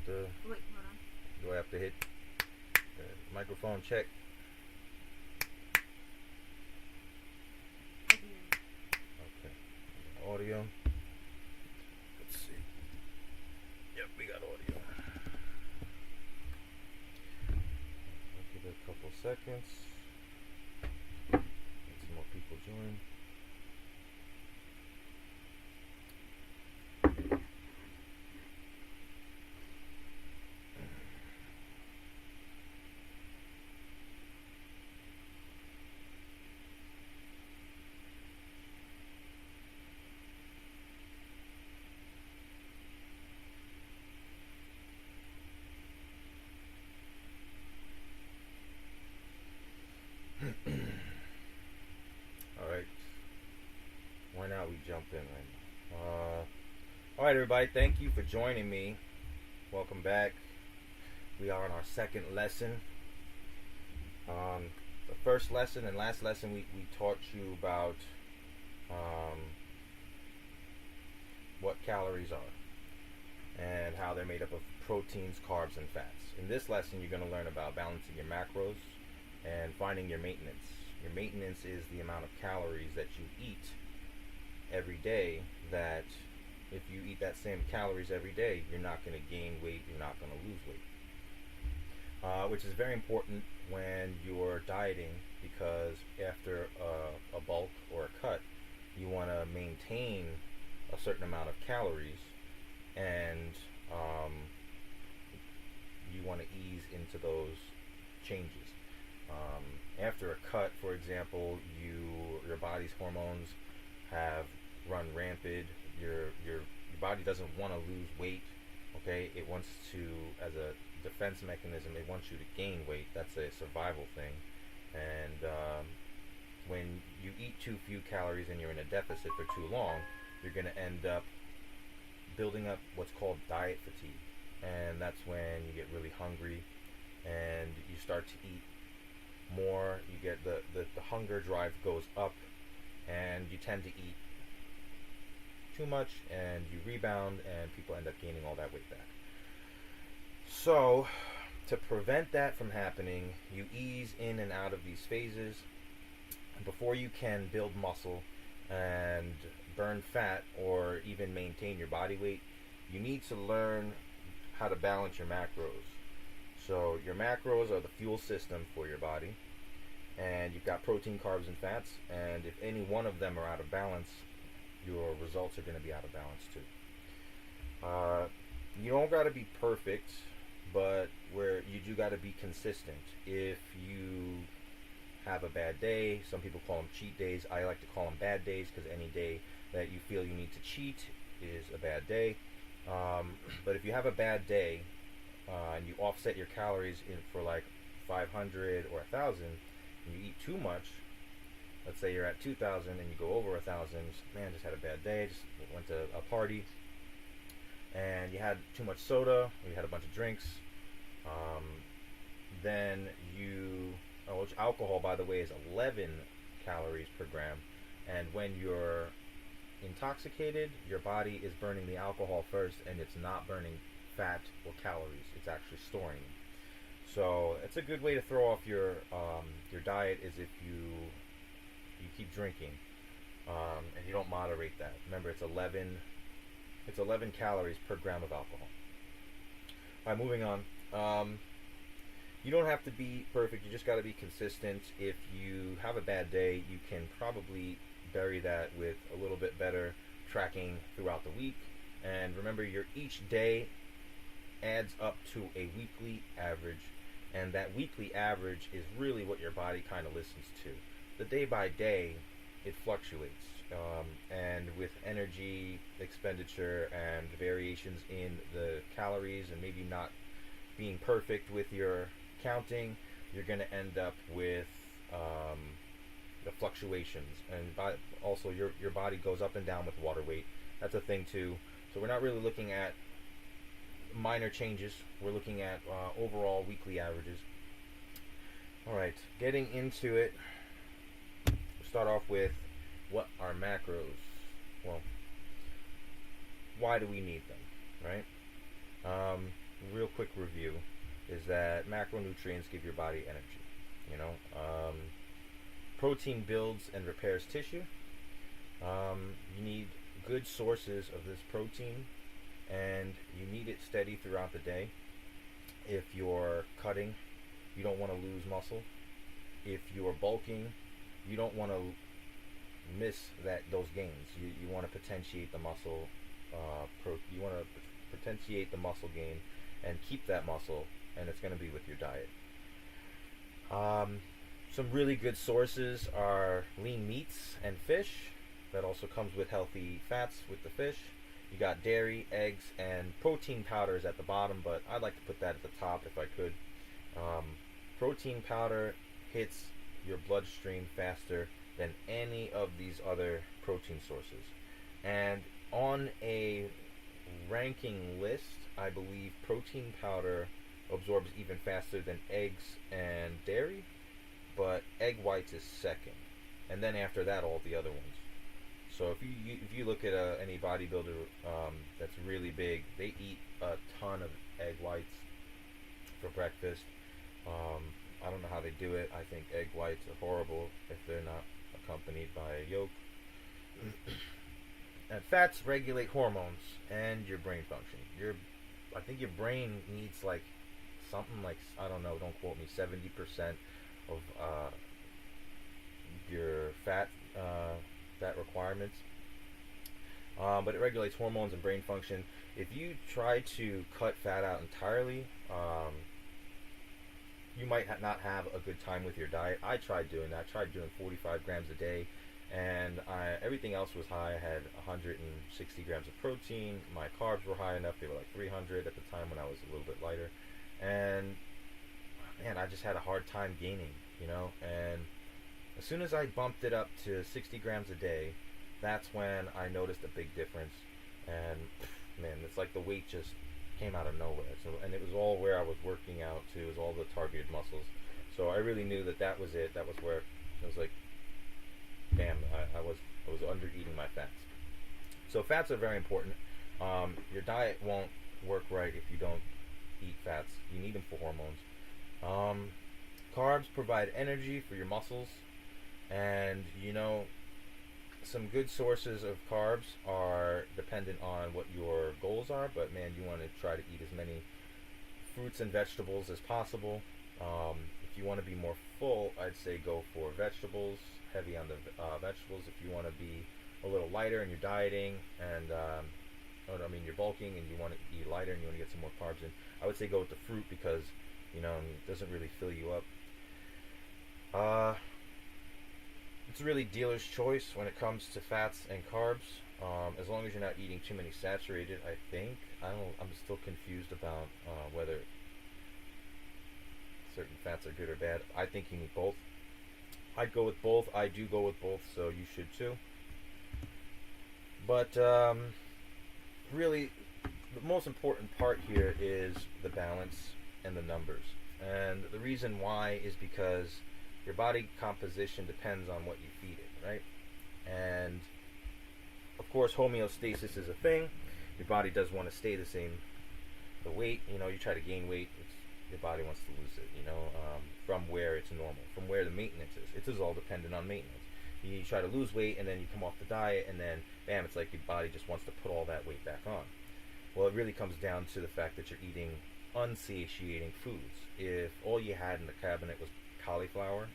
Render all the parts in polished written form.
to? Wait, hold on. Do I have to hit microphone check? I can hear you. Okay. Audio. Let's see. Yep, we got audio. I'll give it a couple seconds. Get some more people join. All right. Why not we jump in right now? All right, everybody. Thank you for joining me. Welcome back. We are on our second lesson. The first lesson and last lesson, we taught you about what calories are and how they're made up of proteins, carbs, and fats. In this lesson, you're going to learn about balancing your macros and finding your maintenance. Your maintenance is the amount of calories that you eat every day, that if you eat that same calories every day, you're not going to gain weight, you're not going to lose weight. Which is very important when you're dieting, because after a bulk or a cut, you want to maintain a certain amount of calories, and you want to ease into those changes. After a cut, for example, your body's hormones have run rampant. Your body doesn't want to lose weight. Okay, it wants to, as a defense mechanism, it wants you to gain weight. That's a survival thing. And when you eat too few calories and you're in a deficit for too long, you're going to end up building up what's called diet fatigue. And that's when you get really hungry and you start to eat more. You get the hunger drive goes up, and you tend to eat too much, and you rebound, and people end up gaining all that weight back. So to prevent that from happening, you ease in and out of these phases. Before you can build muscle and burn fat or even maintain your body weight, you need to learn how to balance your macros. So your macros are the fuel system for your body, and you've got protein, carbs, and fats, and if any one of them are out of balance, your results are going to be out of balance too. You don't got to be perfect, but where you do got to be consistent. If you have a bad day, some people call them cheat days. I like to call them bad days, because any day that you feel you need to cheat is a bad day. But if you have a bad day and you offset your calories for like 500 or 1,000, and you eat too much, let's say you're at 2,000 and you go over 1,000, man, just had a bad day, just went to a party, and you had too much soda, or you had a bunch of drinks, then which alcohol, by the way, is 11 calories per gram, and when you're intoxicated, your body is burning the alcohol first, and it's not burning fat or calories, it's actually storing them. So it's a good way to throw off your diet, is if you keep drinking and you don't moderate that. Remember, it's 11 calories per gram of alcohol. All right, moving on. You don't have to be perfect, you just got to be consistent. If you have a bad day, you can probably bury that with a little bit better tracking throughout the week. And remember, your each day adds up to a weekly average, and that weekly average is really what your body kind of listens to. The day by day, it fluctuates, and with energy expenditure and variations in the calories, and maybe not being perfect with your counting, you're going to end up with the fluctuations. And also your body goes up and down with water weight. That's a thing too. So we're not really looking at minor changes, we're looking at overall weekly averages. Alright, getting into it, we'll start off with what are macros. Well, why do we need them, right? real quick review is that macronutrients give your body energy. You know, protein builds and repairs tissue. You need good sources of this protein, and you need it steady throughout the day. If you're cutting, you don't want to lose muscle. If you're bulking, you don't want to miss those gains. You want to potentiate the muscle. You want to potentiate the muscle gain and keep that muscle, and it's going to be with your diet. Some really good sources are lean meats and fish. That also comes with healthy fats with the fish. You got dairy, eggs, and protein powders at the bottom, but I'd like to put that at the top if I could. Protein powder hits your bloodstream faster than any of these other protein sources. And on a ranking list, I believe protein powder absorbs even faster than eggs and dairy, but egg whites is second, and then after that all the other ones. So if you look at any bodybuilder that's really big, they eat a ton of egg whites for breakfast. I don't know how they do it. I think egg whites are horrible if they're not accompanied by a yolk. And fats regulate hormones and your brain function. I think your brain needs like something like, I don't know, don't quote me, 70% of your fat requirements. But it regulates hormones and brain function. If you try to cut fat out entirely, you might not have a good time with your diet. I tried doing that. I tried doing 45 grams a day, and everything else was high. I had 160 grams of protein. My carbs were high enough. They were like 300 at the time when I was a little bit lighter. And man, I just had a hard time gaining, you know. And as soon as I bumped it up to 60 grams a day, that's when I noticed a big difference. And man, it's like the weight just came out of nowhere. So, and it was all where I was working out too. It was all the targeted muscles. So I really knew that was it. That was where I was like, damn, I was under eating my fats. So fats are very important. Your diet won't work right if you don't eat fats. You need them for hormones. Carbs provide energy for your muscles, and you know, some good sources of carbs are dependent on what your goals are, but man, you want to try to eat as many fruits and vegetables as possible. If you want to be more full, I'd say go for vegetables, heavy on the vegetables. If you want to be a little lighter and you're dieting and you're bulking and you want to eat lighter and you want to get some more carbs in, I would say go with the fruit because, you know, it doesn't really fill you up. It's really dealer's choice when it comes to fats and carbs. As long as you're not eating too many saturated, I think. I'm still confused about whether certain fats are good or bad. I think you need both. I'd go with both. I do go with both, so you should too. But really, the most important part here is the balance and the numbers. And the reason why is because your body composition depends on what you feed it, right? And of course, homeostasis is a thing. Your body does want to stay the same. The weight, you know, you try to gain weight, your body wants to lose it, you know, from where it's normal, from where the maintenance is. It is all dependent on maintenance. You try to lose weight, and then you come off the diet, and then, bam, it's like your body just wants to put all that weight back on. Well, it really comes down to the fact that you're eating unsatiating foods. If all you had in the cabinet was cauliflower,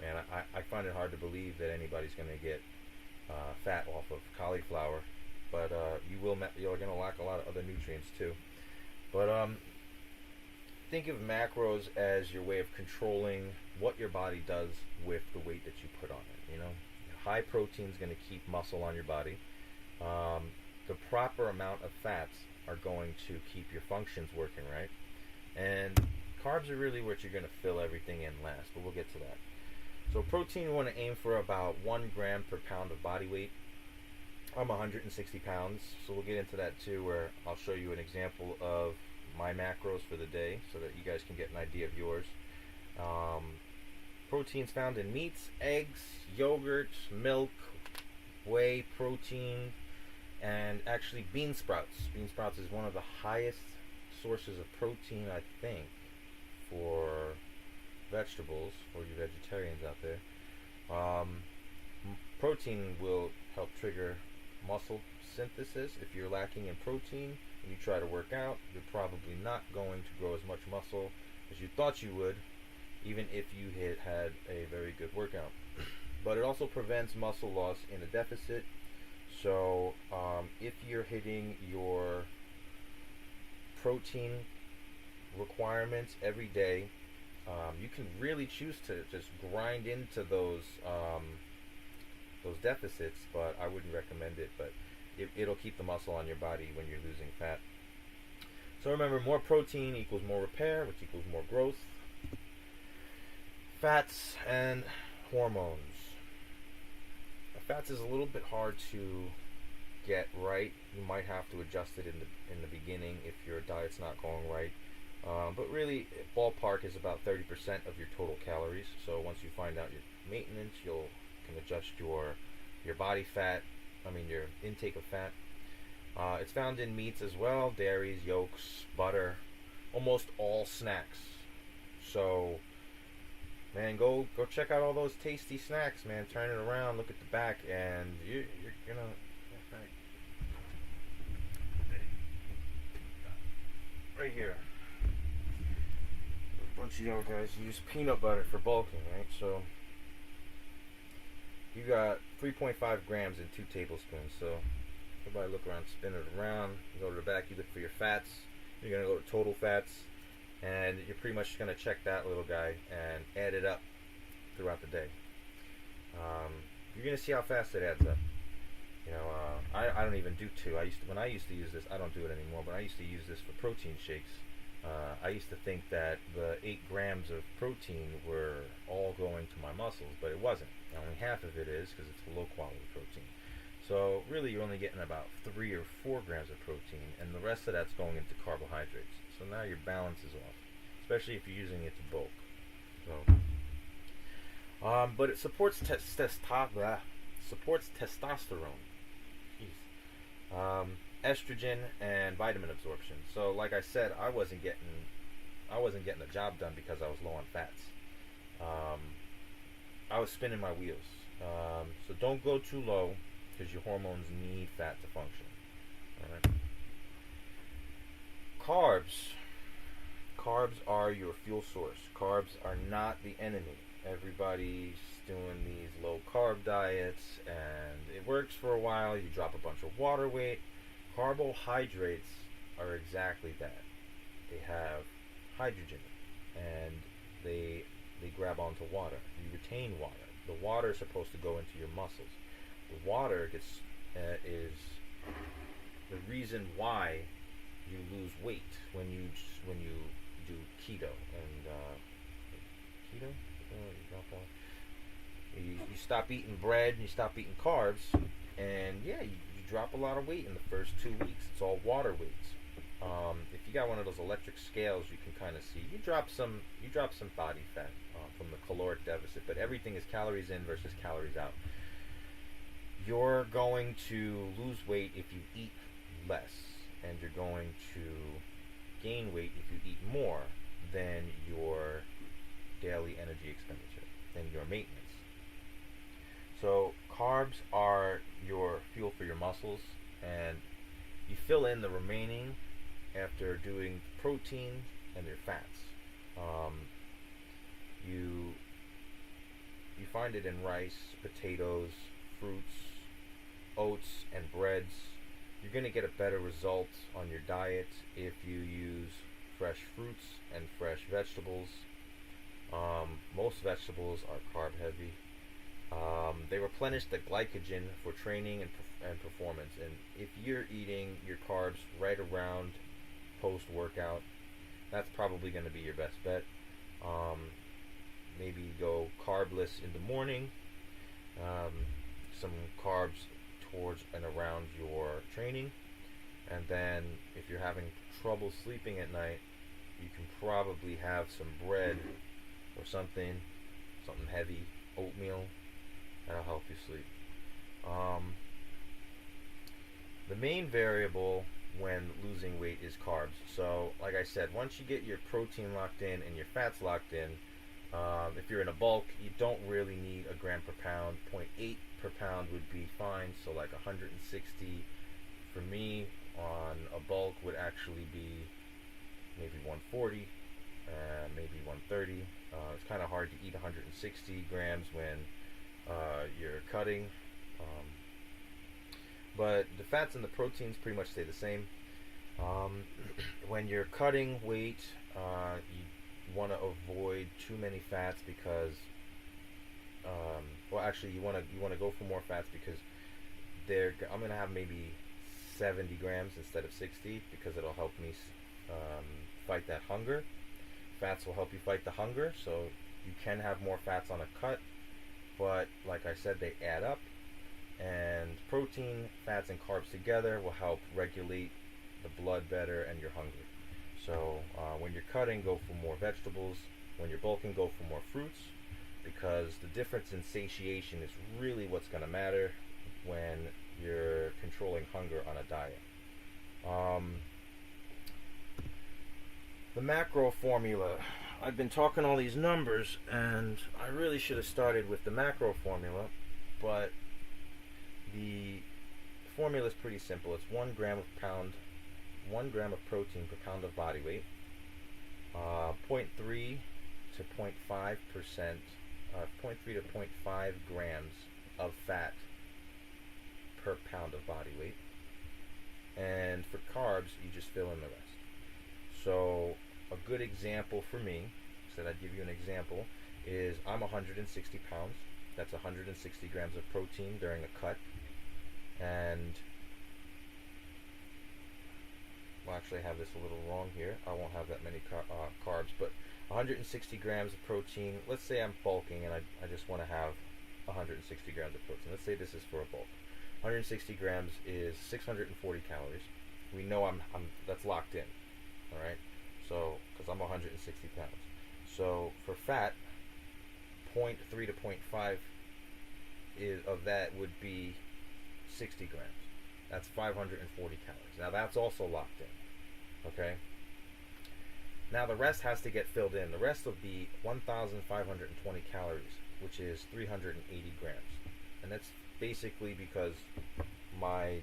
man, I find it hard to believe that anybody's going to get fat off of cauliflower, but you're going to lack a lot of other nutrients too. But think of macros as your way of controlling what your body does with the weight that you put on it. You know, high protein is going to keep muscle on your body. The proper amount of fats are going to keep your functions working right, and carbs are really what you're going to fill everything in last, but we'll get to that. So protein, you want to aim for about 1 gram per pound of body weight. I'm 160 pounds, so we'll get into that too, where I'll show you an example of my macros for the day so that you guys can get an idea of yours. Proteins found in meats, eggs, yogurt, milk, whey protein, And actually, bean sprouts. Bean sprouts is one of the highest sources of protein, I think, for vegetables, for you vegetarians out there. Protein will help trigger muscle synthesis. If you're lacking in protein and you try to work out, you're probably not going to grow as much muscle as you thought you would, even if you had a very good workout. But it also prevents muscle loss in a deficit. So if you're hitting your protein requirements every day, you can really choose to just grind into those deficits, but I wouldn't recommend it. But it'll keep the muscle on your body when you're losing fat. So remember, more protein equals more repair, which equals more growth. Fats and hormones. Fats is a little bit hard to get right. You might have to adjust it in the beginning if your diet's not going right. But really, ballpark is about 30% of your total calories. So once you find out your maintenance, you can adjust your body fat. Your intake of fat. It's found in meats as well, dairies, yolks, butter, almost all snacks. So, man, go check out all those tasty snacks, man. Turn it around, look at the back, and you're gonna. Right here. A bunch of y'all guys use peanut butter for bulking, right? So you got 3.5 grams in 2 tablespoons. So everybody look around, spin it around. You go to the back, you look for your fats. You're gonna go to total fats, and you're pretty much gonna check that little guy and add it up throughout the day. You're gonna see how fast it adds up. I don't even do 2. When I used to use this, I don't do it anymore, but I used to use this for protein shakes. I used to think that the 8 grams of protein were all going to my muscles, but it wasn't. Only half of it is, because it's low quality protein. So really, you're only getting about 3 or 4 grams of protein, and the rest of that's going into carbohydrates. So now your balance is off, especially if you're using it to bulk. So, but it supports testosterone. Estrogen and vitamin absorption. So like I said, I wasn't getting the job done because I was low on fats. I was spinning my wheels. So don't go too low, because your hormones need fat to function. All right. Carbs are your fuel source. Carbs are not the enemy. Everybody's doing these low carb diets, and it works for a while. You drop a bunch of water weight. Carbohydrates are exactly that. They have hydrogen, and they grab onto water. You retain water. The water is supposed to go into your muscles. The water is the reason why you lose weight when you do keto and keto. You stop eating bread and you stop eating carbs, and you drop a lot of weight in the first 2 weeks. It's all water weights. If you got one of those electric scales, you can kind of see you drop some body fat from the caloric deficit, but everything is calories in versus calories out. You're going to lose weight if you eat less, and you're going to gain weight if you eat more than your daily energy expenditure, than your maintenance. So carbs are your fuel for your muscles, and you fill in the remaining after doing protein and your fats. You find it in rice, potatoes, fruits, oats, and breads. You're going to get a better result on your diet if you use fresh fruits and fresh vegetables. Most vegetables are carb heavy. They replenish the glycogen for training and performance. And if you're eating your carbs right around post-workout, that's probably going to be your best bet. Maybe go carbless in the morning, some carbs towards and around your training, and then if you're having trouble sleeping at night, you can probably have some bread or something heavy, oatmeal. That'll help you sleep. The main variable when losing weight is carbs. So, like I said, once you get your protein locked in and your fats locked in, if you're in a bulk, you don't really need a gram per pound. 0.8 per pound would be fine. So, like 160 for me on a bulk would actually be maybe 140, maybe 130. It's kind of hard to eat 160 grams when you're cutting. Um, but the fats and the proteins pretty much stay the same. When you're cutting weight, you want to avoid too many fats because, well, actually, you want to go for more fats because I'm gonna have maybe 70 grams instead of 60 because it'll help me fight that hunger. Fats will help you fight the hunger, so you can have more fats on a cut, but like I said, they add up. And protein, fats, and carbs together will help regulate the blood better and your hunger. So when you're cutting, go for more vegetables. When you're bulking, go for more fruits, because the difference in satiation is really what's going to matter when you're controlling hunger on a diet. The macro formula. I've been talking all these numbers, and I really should have started with the macro formula, but the formula is pretty simple. It's 1 gram of protein per pound of body weight. 0.3 to 0.5%, 0.3 to 0.5 grams of fat per pound of body weight. And for carbs, you just fill in the rest. So a good example for me, said I'd give you an example, is I'm 160 pounds. That's 160 grams of protein during a cut. And, well, actually I have this a little wrong here. I won't have that many carbs, but 160 grams of protein. Let's say I'm bulking and I just want to have 160 grams of protein. Let's say this is for a bulk. 160 grams is 640 calories. We know that's locked in. All right, so because I'm 160 pounds. So for fat, 0.3 to 0.5 of that would be 60 grams. That's 540 calories. Now that's also locked in. Okay. Now the rest has to get filled in. The rest will be 1,520 calories, which is 380 grams, and that's basically because my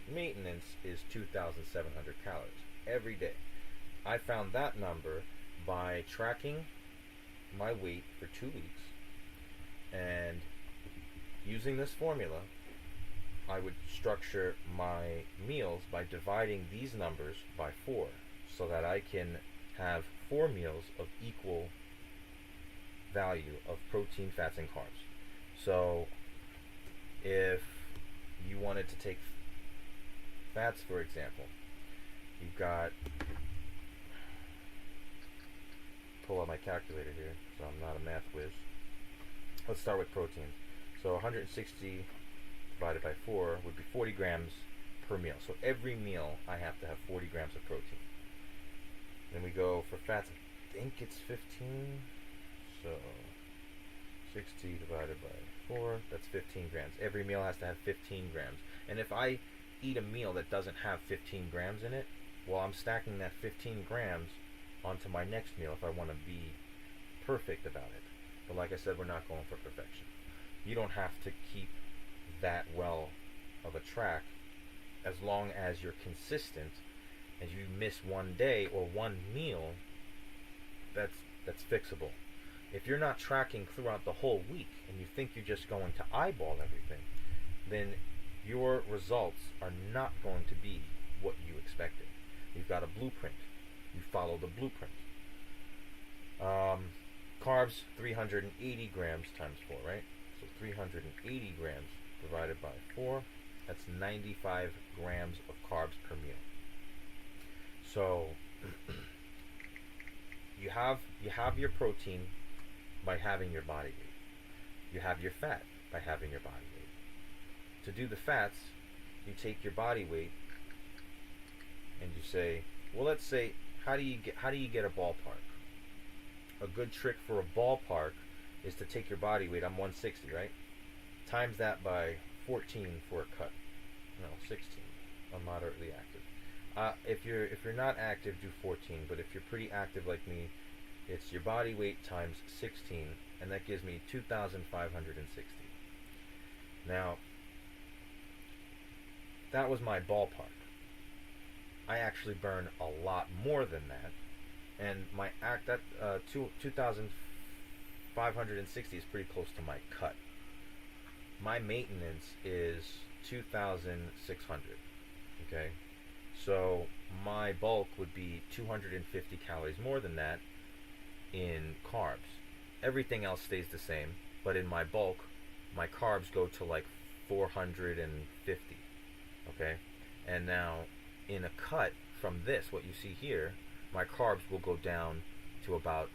maintenance is 2,700 calories every day. I found that number by tracking my weight for 2 weeks, and using this formula, I would structure my meals by dividing these numbers by 4 so that I can have 4 meals of equal value of protein, fats, and carbs. So if you wanted to take fats, for example, you've got, pull out my calculator here, so I'm not a math whiz. Let's start with protein. So 160 divided by 4 would be 40 grams per meal. So every meal I have to have 40 grams of protein. Then we go for fats, I think it's 15. So 60 divided by 4, that's 15 grams. Every meal has to have 15 grams. And if I eat a meal that doesn't have 15 grams in it, well, I'm stacking that 15 grams onto my next meal if I want to be perfect about it. But like I said, we're not going for perfection. You don't have to keep that well of a track as long as you're consistent. As you miss one day or one meal, that's fixable. If you're not tracking throughout the whole week and you think you're just going to eyeball everything, then your results are not going to be what you expected. You've got a blueprint. You follow the blueprint. Carbs, 380 grams times 4, right? So 380 grams divided by 4, that's 95 grams of carbs per meal. So you have your protein by having your body weight. You have your fat by having your body weight. To do the fats, you take your body weight and you say, well, let's say, how do you get a ballpark? A good trick for a ballpark is to take your body weight. I'm 160, right? Times that by 14 for a cut. No, 16. moderately active. If you're not active, do 14. But if you're pretty active like me, it's your body weight times 16, and that gives me 2,560. Now, that was my ballpark. I actually burn a lot more than that, and my 2,560 is pretty close to my cut. My maintenance is 2,600. Okay, so my bulk would be 250 calories more than that in carbs. Everything else stays the same, but in my bulk, my carbs go to like 450. Okay, and now in a cut from this, what you see here, my carbs will go down to about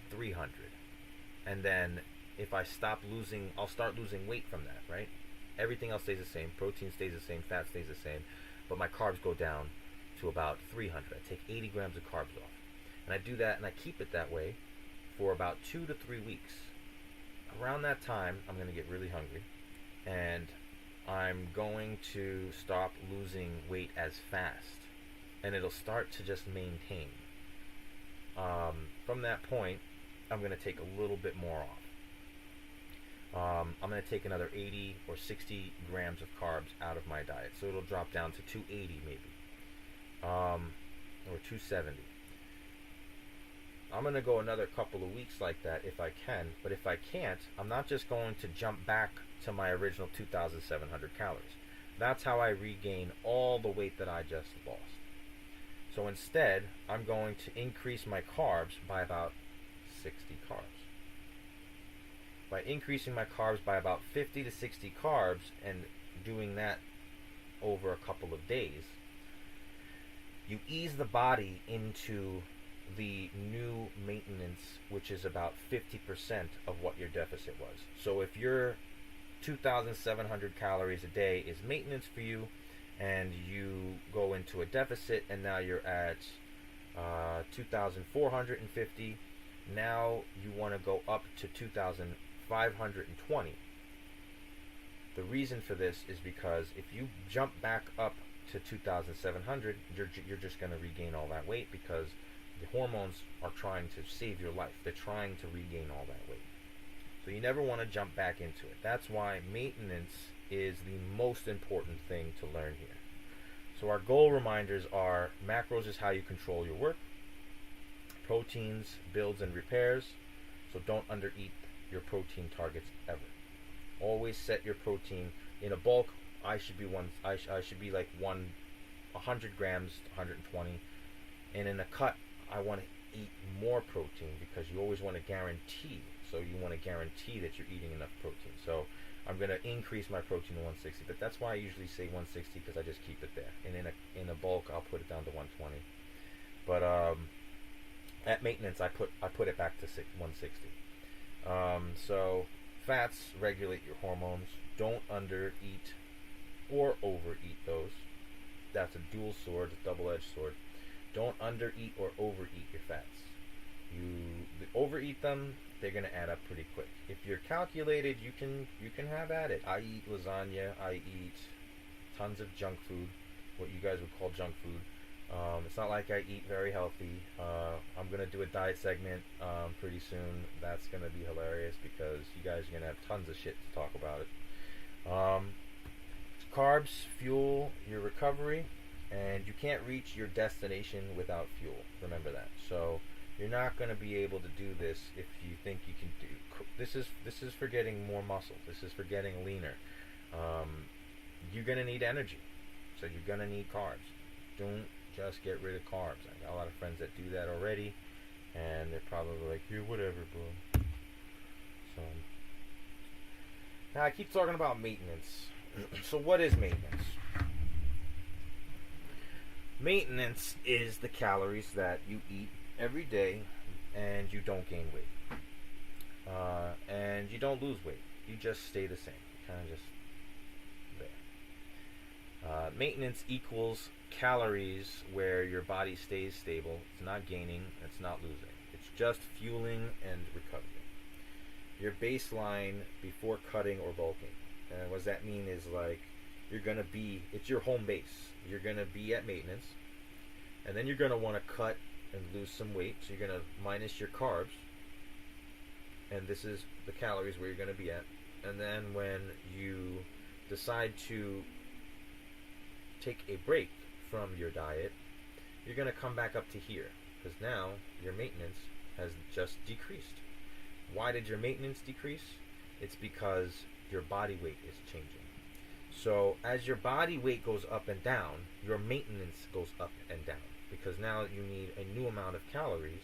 300. And then if I stop losing, I'll start losing weight from that, right? Everything else stays the same. Protein stays the same. Fat stays the same. But my carbs go down to about 300. I take 80 grams of carbs off. And I do that and I keep it that way for about 2 to 3 weeks. Around that time, I'm going to get really hungry. And I'm going to stop losing weight as fast. And it'll start to just maintain. From that point, I'm going to take a little bit more off. I'm going to take another 80 or 60 grams of carbs out of my diet. So it'll drop down to 280 maybe. Or 270. I'm going to go another couple of weeks like that if I can. But if I can't, I'm not just going to jump back to my original 2,700 calories. That's how I regain all the weight that I just lost. So instead, I'm going to increase my carbs by about 60 carbs. By increasing my carbs by about 50 to 60 carbs and doing that over a couple of days, you ease the body into the new maintenance, which is about 50% of what your deficit was. So if your 2,700 calories a day is maintenance for you, and you go into a deficit, and now you're at 2,450, now you want to go up to 2,520. The reason for this is because if you jump back up to 2,700, you're just going to regain all that weight, because the hormones are trying to save your life. They're trying to regain all that weight. So you never want to jump back into it. That's why maintenance is the most important thing to learn here. So our goal reminders are: macros is how you control your work. Proteins, builds, and repairs. So don't undereat your protein targets ever. Always set your protein in a bulk. I should be like 100 grams, 120, and in a cut, I want to eat more protein, because you always want to guarantee. So you want to guarantee that you're eating enough protein. So I'm going to increase my protein to 160, but that's why I usually say 160, because I just keep it there. And in a bulk, I'll put it down to 120. But at maintenance, I put it back to 160. So fats regulate your hormones. Don't undereat or overeat those. That's a dual sword, a double-edged sword. Don't undereat or overeat your fats. You overeat them, they're going to add up pretty quick. If you're calculated, you can have at it. I eat lasagna. I eat tons of junk food, what you guys would call junk food. It's not like I eat very healthy. I'm going to do a diet segment pretty soon. That's going to be hilarious, because you guys are going to have tons of shit to talk about it. Carbs fuel your recovery, and you can't reach your destination without fuel. Remember that. So you're not going to be able to do this if you think you can do. This is for getting more muscle. This is for getting leaner. You're going to need energy, so you're going to need carbs. Don't just get rid of carbs. I got a lot of friends that do that already, and they're probably like, "Yeah, whatever, bro." So now I keep talking about maintenance. So what is maintenance? Maintenance is the calories that you eat every day, and you don't gain weight, and you don't lose weight. You just stay the same. You kind of just there. Maintenance equals calories where your body stays stable. It's not gaining. It's not losing. It's just fueling and recovery. Your baseline before cutting or bulking. And what does that mean is, like, it's your home base. You're going to be at maintenance, and then you're going to want to cut and lose some weight. So you're going to minus your carbs, and this is the calories where you're going to be at. And then when you decide to take a break from your diet, you're going to come back up to here, because now your maintenance has just decreased. Why did your maintenance decrease? It's because your body weight is changing. So as your body weight goes up and down, your maintenance goes up and down, because now you need a new amount of calories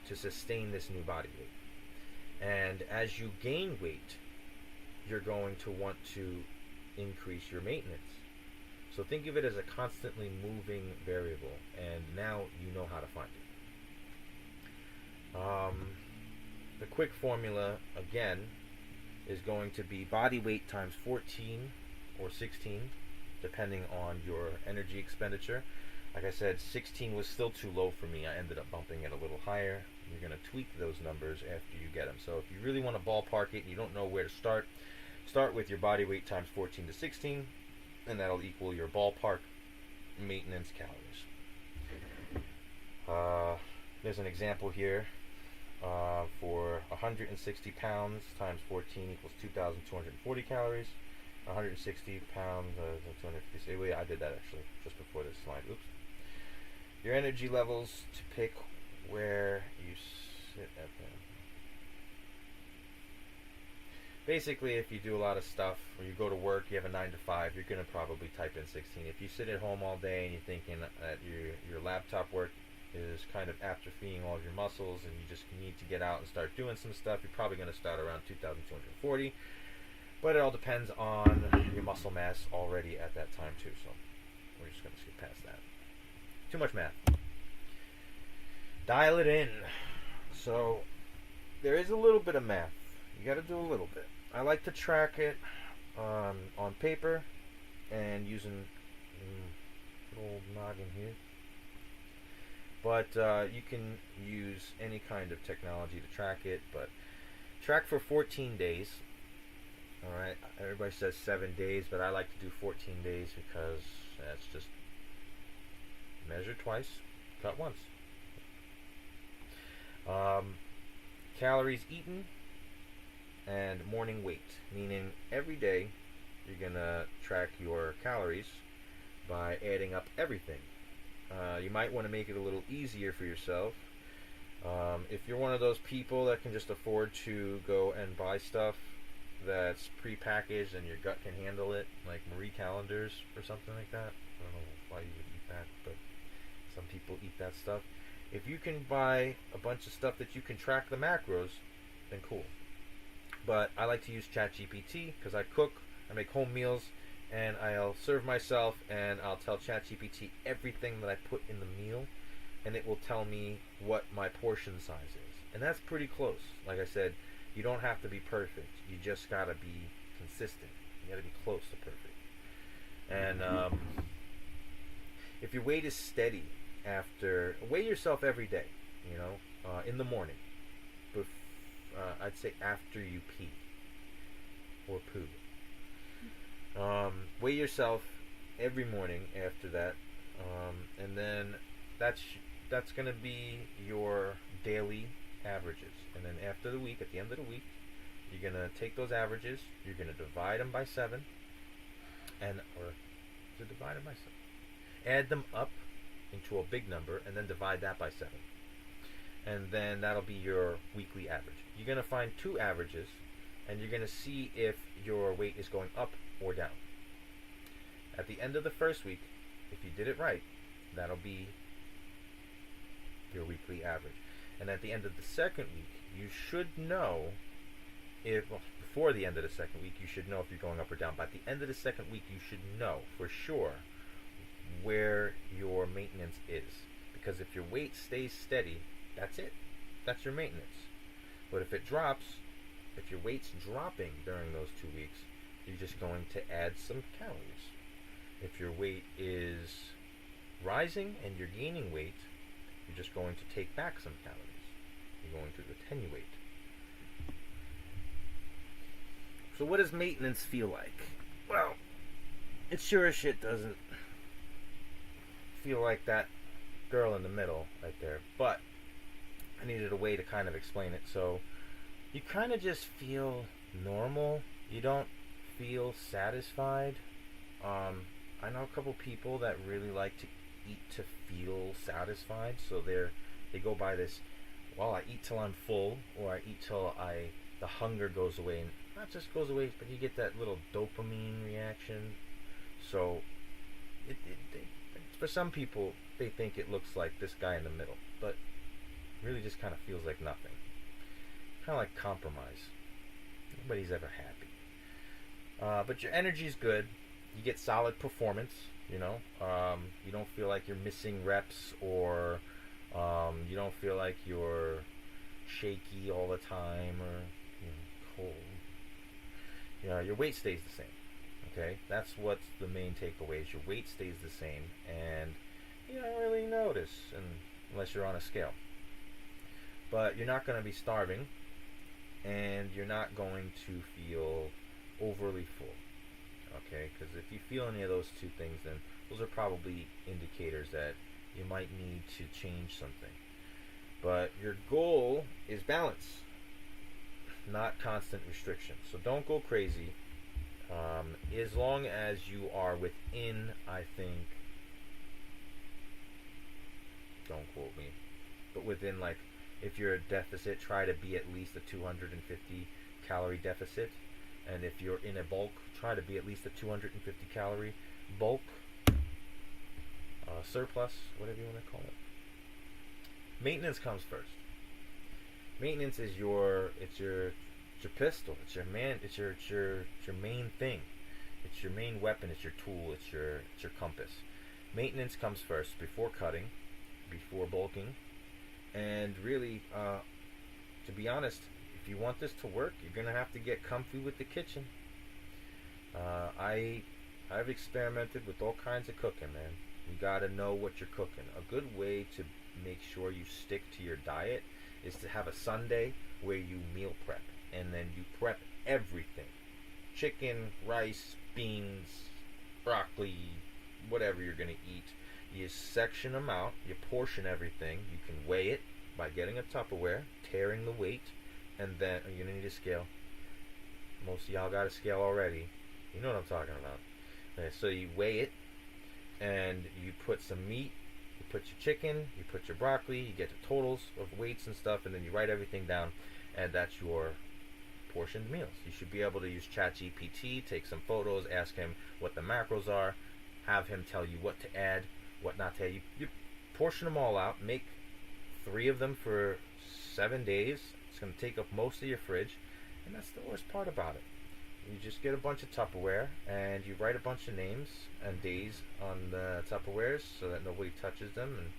to sustain this new body weight. And as you gain weight, you're going to want to increase your maintenance. So think of it as a constantly moving variable, and now you know how to find it. The quick formula, again, is going to be body weight times 14 or 16, depending on your energy expenditure. Like I said, 16 was still too low for me. I ended up bumping it a little higher. You're going to tweak those numbers after you get them. So if you really want to ballpark it and you don't know where to start with your body weight times 14 to 16, and that'll equal your ballpark maintenance calories. There's an example here. For 160 pounds times 14 equals 2,240 calories. 160 pounds, 250. Wait, I did that actually just before this slide. Oops. Your energy levels to pick where you sit at them. Basically, if you do a lot of stuff, or you go to work, you have a 9 to 5, you're going to probably type in 16. If you sit at home all day and you're thinking that your laptop work is kind of atrophying all of your muscles and you just need to get out and start doing some stuff, you're probably going to start around 2,240. But it all depends on your muscle mass already at that time too, so we're just going to skip past that. Too much math. Dial it in. So there is a little bit of math. You got to do a little bit. I like to track it on paper and using good old noggin here. But you can use any kind of technology to track it. But track for 14 days. Alright, everybody says 7 days, but I like to do 14 days because that's just measure twice, cut once. Calories eaten and morning weight, meaning every day you're going to track your calories by adding up everything. You might want to make it a little easier for yourself. If you're one of those people that can just afford to go and buy stuff that's pre-packaged and your gut can handle it, like Marie Callender's or something like that. I don't know why you would eat that, but some people eat that stuff. If you can buy a bunch of stuff that you can track the macros, then cool. But I like to use ChatGPT because I cook, I make home meals, and I'll serve myself and I'll tell ChatGPT everything that I put in the meal, and it will tell me what my portion size is. And that's pretty close. Like I said, you don't have to be perfect. You just got to be consistent. You got to be close to perfect. And if your weight is steady weigh yourself every day, in the morning. I'd say after you pee or poo. Weigh yourself every morning after that. And then that's going to be your daily averages. And then after the week, at the end of the week, you're going to take those averages, you're going to divide them by 7, divide them by 7. Add them up into a big number, and then divide that by 7. And then that'll be your weekly average. You're going to find 2 averages, and you're going to see if your weight is going up or down. At the end of the first week, if you did it right, that'll be your weekly average. And at the end of the second week, you should know before the end of the second week, you should know if you're going up or down. But at the end of the second week, you should know for sure where your maintenance is. Because if your weight stays steady, that's it. That's your maintenance. But if it drops, if your weight's dropping during those 2 weeks, you're just going to add some calories. If your weight is rising and you're gaining weight, you're just going to take back some calories. You're going to attenuate. So what does maintenance feel like? Well, it sure as shit doesn't feel like that girl in the middle right there. But I needed a way to kind of explain it. So you kind of just feel normal. You don't feel satisfied. I know a couple people that really like to eat to feel satisfied. So they go by this. Well, I eat till I'm full, or I eat till the hunger goes away, and not just goes away, but you get that little dopamine reaction. So for some people, they think it looks like this guy in the middle, but really just kind of feels like nothing. Kind of like compromise. Nobody's ever happy. But your energy's good. You get solid performance. You know, you don't feel like you're missing reps, or you don't feel like you're shaky all the time, or cold. Your weight stays the same. Okay, that's what's the main takeaway. Is your weight stays the same, and you don't really notice unless you're on a scale. But you're not going to be starving, and you're not going to feel overly full. Okay, because if you feel any of those two things, then those are probably indicators that you might need to change something. But your goal is balance, not constant restriction. So don't go crazy. As long as you are within, I think, don't quote me, but within, like, if you're a deficit, try to be at least a 250 calorie deficit. And if you're in a bulk, try to be at least a 250 calorie bulk, surplus, whatever you want to call it. Maintenance comes first. Maintenance is your pistol. It's your main thing. It's your main weapon. It's your tool. It's your compass. Maintenance comes first before cutting, before bulking, and really, to be honest, if you want this to work, you're gonna have to get comfy with the kitchen. I've experimented with all kinds of cooking, man. You gotta know what you're cooking. A good way to make sure you stick to your diet is to have a Sunday where you meal prep, and then you prep everything: chicken, rice, beans, broccoli, whatever you're gonna eat. You section them out, you portion everything. You can weigh it by getting a Tupperware, tearing the weight, and then you're gonna need a scale. Most of y'all got a scale already. You know what I'm talking about. Okay, so you weigh it, and you put some meat, you put your chicken, you put your broccoli, you get the totals of weights and stuff, and then you write everything down, and that's your portioned meals. You should be able to use ChatGPT, take some photos, ask him what the macros are, have him tell you what to add, what not to add. You portion them all out, make 3 of them for 7 days. It's going to take up most of your fridge, and that's the worst part about it. You just get a bunch of Tupperware, and you write a bunch of names and days on the Tupperwares so that nobody touches them, and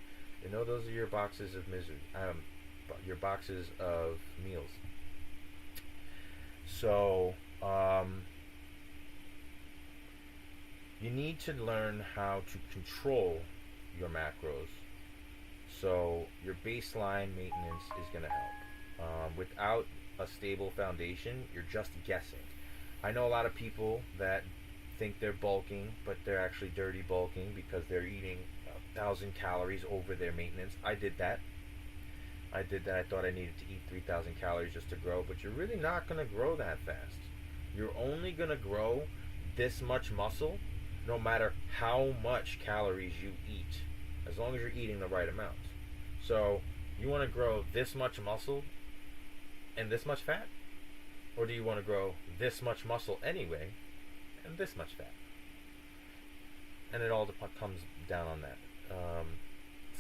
you know those are your boxes of misery, your boxes of meals. So you need to learn how to control your macros. So your baseline maintenance is going to help. Without a stable foundation, you're just guessing. I know a lot of people that think they're bulking, but they're actually dirty bulking because they're eating 1,000 calories over their maintenance. I did that. I thought I needed to eat 3,000 calories just to grow, but you're really not going to grow that fast. You're only going to grow this much muscle no matter how much calories you eat, as long as you're eating the right amount. So you want to grow this much muscle and this much fat? Or do you want to grow this much muscle anyway and this much fat? And it all comes down on that.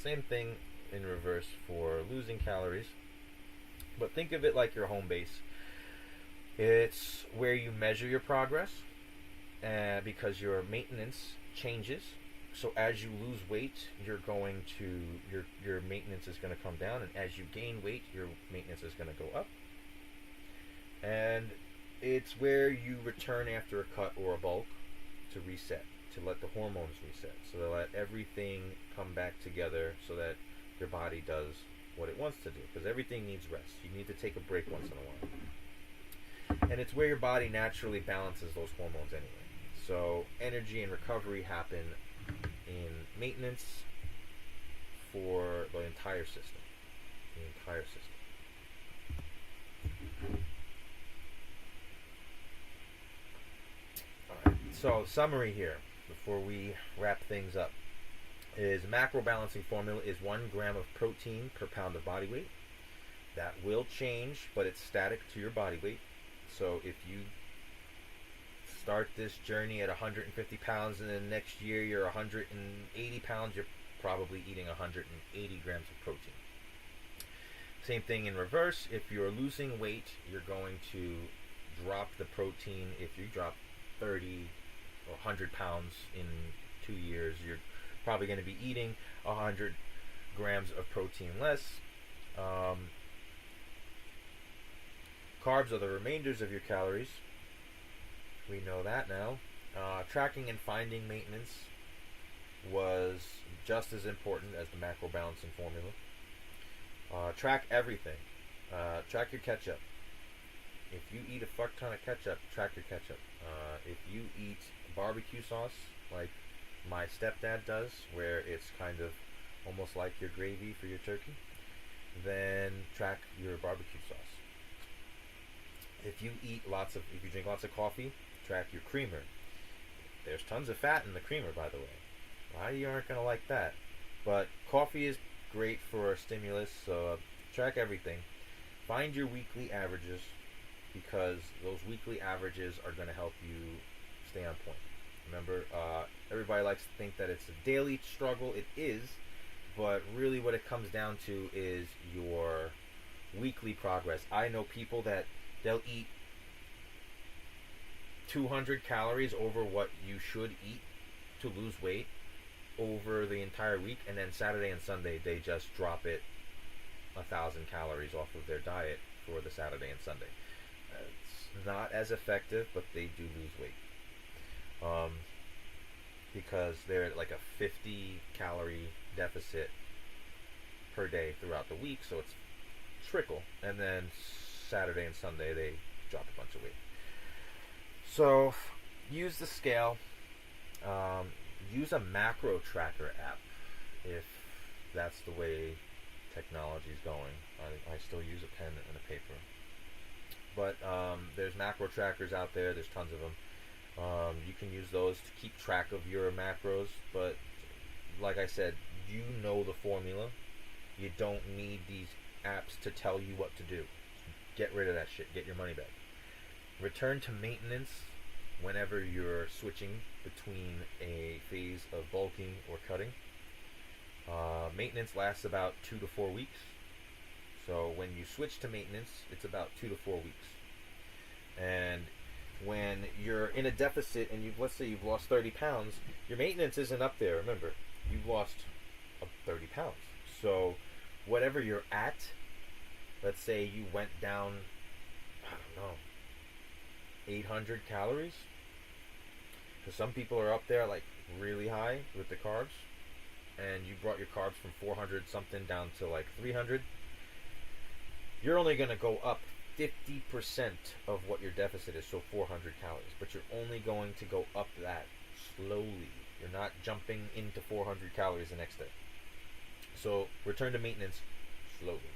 Same thing in reverse for losing calories. But think of it like your home base. It's where you measure your progress, because your maintenance changes. So as you lose weight, your maintenance is going to come down, and as you gain weight, your maintenance is going to go up. And it's where you return after a cut or a bulk to reset, to let the hormones reset, so to let everything come back together so that your body does what it wants to do, because everything needs rest. You need to take a break once in a while. And it's where your body naturally balances those hormones anyway. So energy and recovery happen in maintenance for the entire system. The entire system. Alright, so summary here before we wrap things up is macro balancing formula is 1 gram of protein per pound of body weight. That will change, but it's static to your body weight. So if you start this journey at 150 pounds and then next year you're 180 pounds, you're probably eating 180 grams of protein. Same thing in reverse. If you're losing weight, you're going to drop the protein. If you drop 30 or 100 pounds in 2 years, you're probably going to be eating 100 grams of protein less. Carbs are the remainders of your calories. We know that now. Tracking and finding maintenance was just as important as the macro balancing formula. Track everything. Track your ketchup. If you eat a fuck ton of ketchup, track your ketchup. If you eat barbecue sauce, like my stepdad does, where it's kind of almost like your gravy for your turkey, then track your barbecue sauce. If you drink lots of coffee, track your creamer. There's tons of fat in the creamer, by the way. Why you aren't going to like that? But coffee is great for a stimulus, so track everything. Find your weekly averages, because those weekly averages are going to help you stay on point. Remember, everybody likes to think that it's a daily struggle. It is, but really what it comes down to is your weekly progress. I know people that they'll eat 200 calories over what you should eat to lose weight over the entire week, and then Saturday and Sunday they just drop it 1,000 calories off of their diet for the Saturday and Sunday. It's not as effective, but they do lose weight. Because they're at like a 50 calorie deficit per day throughout the week, so it's trickle, and then Saturday and Sunday they drop a bunch of weight. So use the scale. Use a macro tracker app if that's the way technology is going. I still use a pen and a paper, but there's macro trackers out there. There's tons of them. You can use those to keep track of your macros, but like I said, you know the formula. You don't need these apps to tell you what to do. Get rid of that shit. Get your money back. Return to maintenance whenever you're switching between a phase of bulking or cutting. Maintenance lasts about 2 to 4 weeks. So when you switch to maintenance, it's about 2 to 4 weeks. And when you're in a deficit and let's say you've lost 30 pounds, your maintenance isn't up there. Remember, you've lost 30 pounds. So whatever you're at, let's say you went down, I don't know, 800 calories. Because some people are up there like really high with the carbs, and you brought your carbs from 400 something down to like 300. You're only going to go up 50% of what your deficit is, so 400 calories. But you're only going to go up that slowly. You're not jumping into 400 calories the next day. So return to maintenance slowly.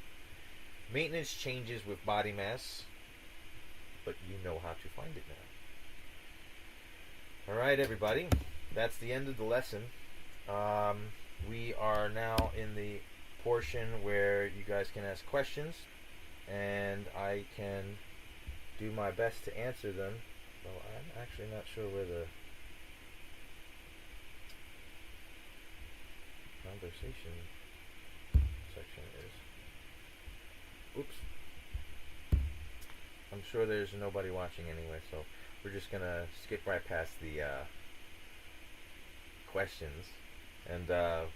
Maintenance changes with body mass, but you know how to find it now. Alright, everybody. That's the end of the lesson. We are now in the portion where you guys can ask questions, and I can do my best to answer them. Well, I'm actually not sure where the conversation section is. Oops. I'm sure there's nobody watching anyway, so we're just gonna skip right past the questions, and I'm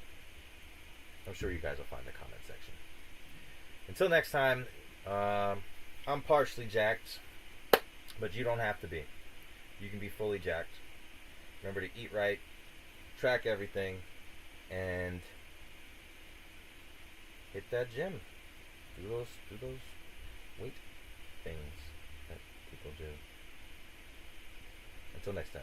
sure you guys will find the comment section. Until next time, I'm partially jacked, but you don't have to be. You can be fully jacked. Remember to eat right, track everything, and hit that gym. Do those weight things that people do. Until next time.